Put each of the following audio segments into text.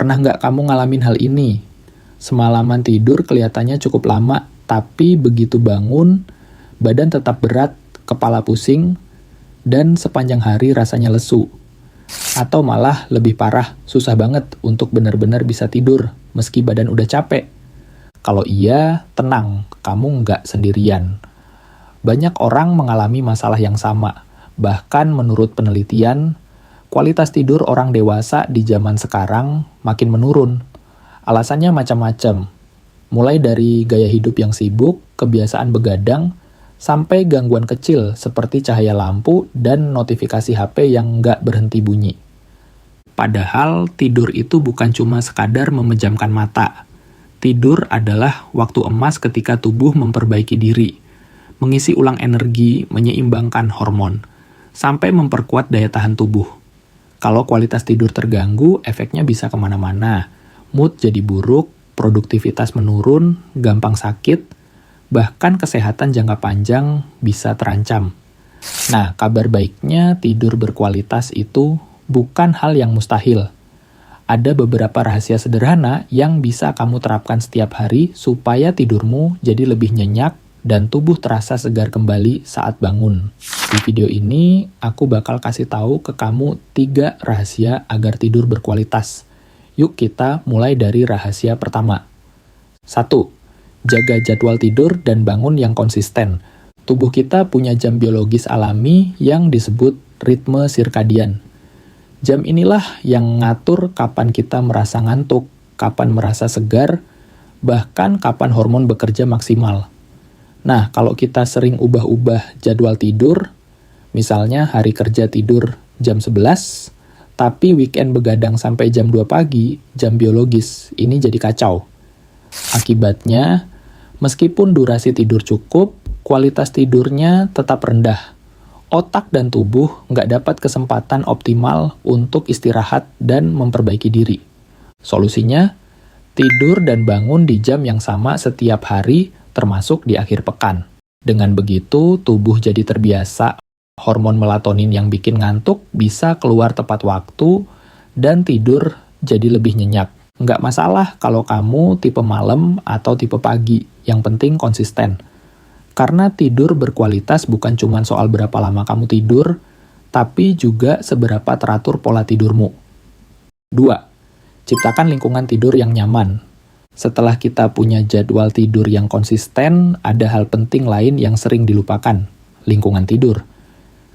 Pernah nggak kamu ngalamin hal ini? Semalaman tidur kelihatannya cukup lama, tapi begitu bangun, badan tetap berat, kepala pusing, dan sepanjang hari rasanya lesu. Atau malah lebih parah, susah banget untuk benar-benar bisa tidur, meski badan udah capek. Kalau iya, tenang, kamu nggak sendirian. Banyak orang mengalami masalah yang sama. Bahkan menurut penelitian, kualitas tidur orang dewasa di zaman sekarang makin menurun. Alasannya macam-macam. Mulai dari gaya hidup yang sibuk, kebiasaan begadang, sampai gangguan kecil seperti cahaya lampu dan notifikasi HP yang nggak berhenti bunyi. Padahal tidur itu bukan cuma sekadar memejamkan mata. Tidur adalah waktu emas ketika tubuh memperbaiki diri, mengisi ulang energi, menyeimbangkan hormon, sampai memperkuat daya tahan tubuh. Kalau kualitas tidur terganggu, efeknya bisa kemana-mana. Mood jadi buruk, produktivitas menurun, gampang sakit, bahkan kesehatan jangka panjang bisa terancam. Nah, kabar baiknya tidur berkualitas itu bukan hal yang mustahil. Ada beberapa rahasia sederhana yang bisa kamu terapkan setiap hari supaya tidurmu jadi lebih nyenyak dan tubuh terasa segar kembali saat bangun. Di video ini, aku bakal kasih tahu ke kamu 3 rahasia agar tidur berkualitas. Yuk kita mulai dari rahasia pertama. 1. Jaga jadwal tidur dan bangun yang konsisten. Tubuh kita punya jam biologis alami yang disebut ritme sirkadian. Jam inilah yang ngatur kapan kita merasa ngantuk, kapan merasa segar, bahkan kapan hormon bekerja maksimal. Nah, kalau kita sering ubah-ubah jadwal tidur, misalnya hari kerja tidur jam 11, tapi weekend begadang sampai jam 2 pagi, jam biologis, ini jadi kacau. Akibatnya, meskipun durasi tidur cukup, kualitas tidurnya tetap rendah. Otak dan tubuh nggak dapat kesempatan optimal untuk istirahat dan memperbaiki diri. Solusinya, tidur dan bangun di jam yang sama setiap hari, termasuk di akhir pekan. Dengan begitu, tubuh jadi terbiasa. Hormon melatonin yang bikin ngantuk bisa keluar tepat waktu dan tidur jadi lebih nyenyak. Nggak masalah kalau kamu tipe malam atau tipe pagi, yang penting konsisten. Karena tidur berkualitas bukan cuma soal berapa lama kamu tidur, tapi juga seberapa teratur pola tidurmu. 2. Ciptakan lingkungan tidur yang nyaman. Setelah kita punya jadwal tidur yang konsisten, ada hal penting lain yang sering dilupakan, lingkungan tidur.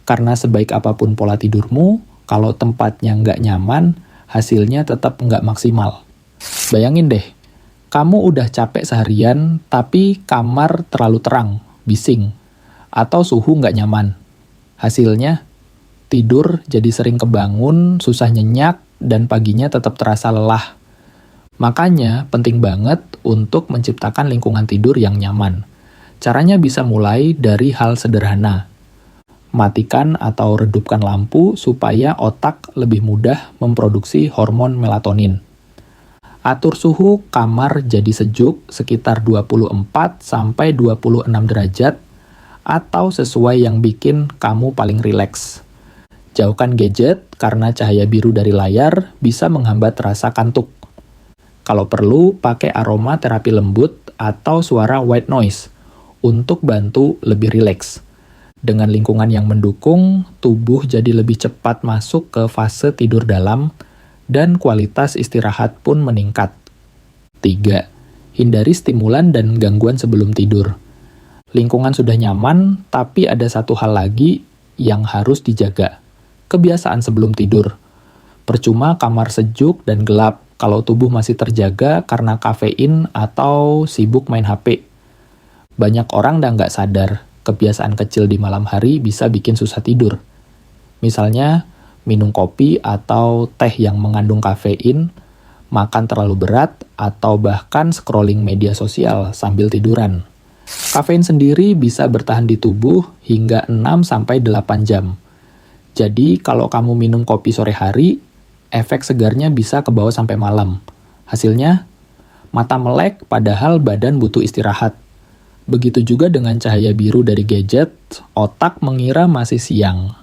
Karena sebaik apapun pola tidurmu, kalau tempatnya nggak nyaman, hasilnya tetap nggak maksimal. Bayangin deh, kamu udah capek seharian, tapi kamar terlalu terang, bising, atau suhu nggak nyaman. Hasilnya, tidur jadi sering kebangun, susah nyenyak, dan paginya tetap terasa lelah. Makanya, penting banget untuk menciptakan lingkungan tidur yang nyaman. Caranya bisa mulai dari hal sederhana. Matikan atau redupkan lampu supaya otak lebih mudah memproduksi hormon melatonin. Atur suhu kamar jadi sejuk sekitar 24-26 derajat atau sesuai yang bikin kamu paling rileks. Jauhkan gadget karena cahaya biru dari layar bisa menghambat rasa kantuk. Kalau perlu, pakai aroma terapi lembut atau suara white noise untuk bantu lebih rileks. Dengan lingkungan yang mendukung, tubuh jadi lebih cepat masuk ke fase tidur dalam dan kualitas istirahat pun meningkat. 3. Hindari stimulan dan gangguan sebelum tidur. Lingkungan sudah nyaman, tapi ada satu hal lagi yang harus dijaga. Kebiasaan sebelum tidur. Percuma kamar sejuk dan gelap kalau tubuh masih terjaga karena kafein atau sibuk main HP. Banyak orang udah nggak sadar, kebiasaan kecil di malam hari bisa bikin susah tidur. Misalnya, minum kopi atau teh yang mengandung kafein, makan terlalu berat, atau bahkan scrolling media sosial sambil tiduran. Kafein sendiri bisa bertahan di tubuh hingga 6-8 jam. Jadi, kalau kamu minum kopi sore hari, efek segarnya bisa kebawa sampai malam. Hasilnya, mata melek padahal badan butuh istirahat. Begitu juga dengan cahaya biru dari gadget, otak mengira masih siang.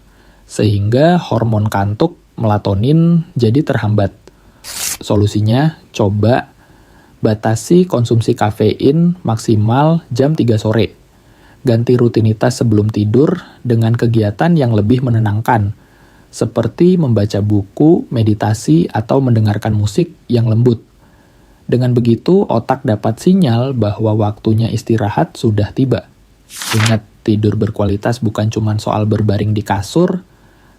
Sehingga hormon kantuk, melatonin, jadi terhambat. Solusinya, coba batasi konsumsi kafein maksimal jam 3 sore. Ganti rutinitas sebelum tidur dengan kegiatan yang lebih menenangkan, seperti membaca buku, meditasi, atau mendengarkan musik yang lembut. Dengan begitu, otak dapat sinyal bahwa waktunya istirahat sudah tiba. Ingat, tidur berkualitas bukan cuma soal berbaring di kasur,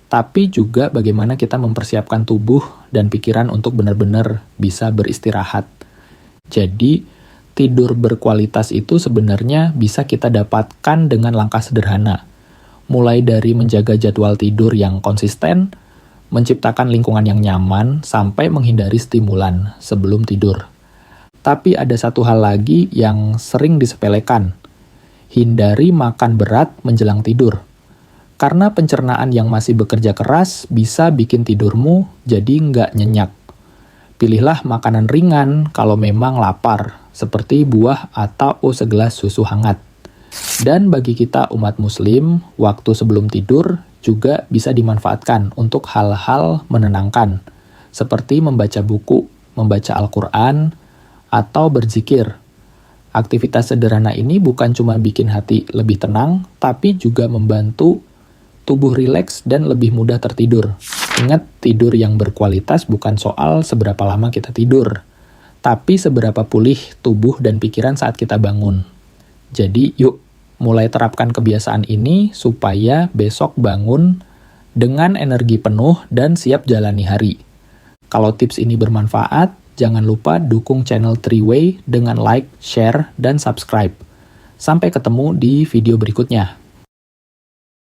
tapi juga bagaimana kita mempersiapkan tubuh dan pikiran untuk benar-benar bisa beristirahat. Jadi, tidur berkualitas itu sebenarnya bisa kita dapatkan dengan langkah sederhana. Mulai dari menjaga jadwal tidur yang konsisten, menciptakan lingkungan yang nyaman, sampai menghindari stimulan sebelum tidur. Tapi ada satu hal lagi yang sering disepelekan. Hindari makan berat menjelang tidur. Karena pencernaan yang masih bekerja keras bisa bikin tidurmu jadi nggak nyenyak. Pilihlah makanan ringan kalau memang lapar, seperti buah atau segelas susu hangat. Dan bagi kita umat muslim, waktu sebelum tidur juga bisa dimanfaatkan untuk hal-hal menenangkan, seperti membaca buku, membaca Al-Quran, atau berzikir. Aktivitas sederhana ini bukan cuma bikin hati lebih tenang, tapi juga membantu tubuh rileks dan lebih mudah tertidur. Ingat, tidur yang berkualitas bukan soal seberapa lama kita tidur, tapi seberapa pulih tubuh dan pikiran saat kita bangun. Jadi, yuk mulai terapkan kebiasaan ini supaya besok bangun dengan energi penuh dan siap jalani hari. Kalau tips ini bermanfaat, jangan lupa dukung channel 3Way dengan like, share, dan subscribe. Sampai ketemu di video berikutnya.